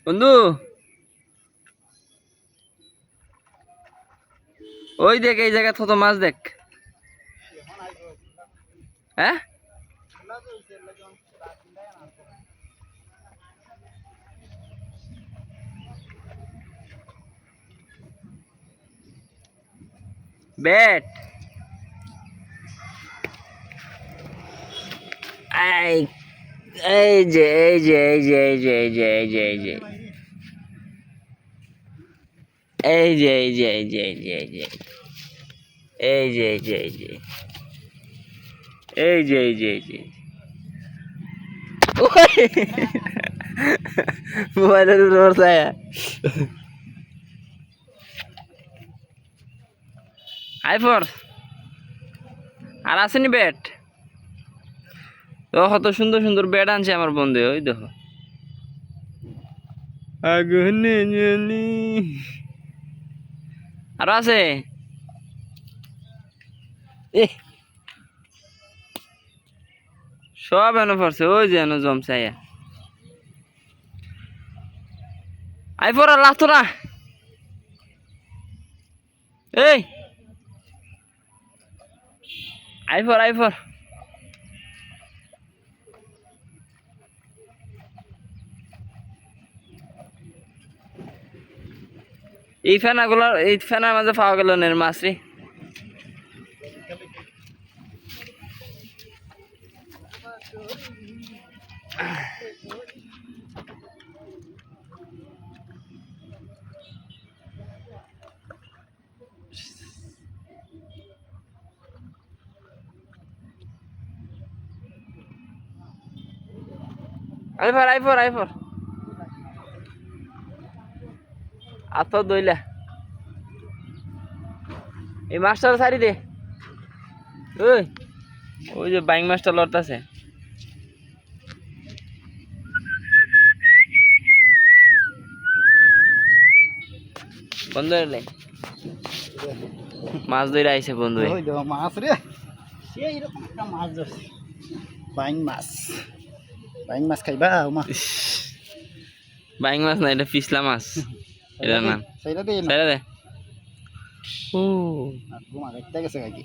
বন্ধু ওই দেখ এই জায়গা তো মাছ দেখ। হ্যাঁ ব্যাট এই এই যে এই যে এই যে এই যে এই যে এই যে এই যে এই যে এই যে এই যে এই যে এই যে এই যে এই যে এই যে এই যে এই যে এই যে মোবাইলের উপর ছায়া আইফোর আর আসেনি ব্যাট তো কত সুন্দর সুন্দর ব্যাট আনছে আমার বন্ধু ওই দেখো আগুনে জ্বলি আর আছে সব এনে পড়ছে ওই যে এনে জমছাইয়া আইফোর আর লাগতো না এই আইফোর আইফোর এই ফেনাগুলোর এই ফেনার মাঝে পাওয়া গেল নের মাছ রে আইফোর আইফোর আইফোর আত দইলা এই মাছটার সারি দে ওই ওই যে বাইং মাছটা লড়তাছে বন্ধু রে মাছ ধরে আইছে বন্ধু মাছ রে সেই রকম একটা মাছ ধরছে বাইং মাছ খাইবা বাইং মাছ না এটা পিছলা মাছ এটা না সেইটা দে সেটা দে ও ঘুমা গেছে কাকি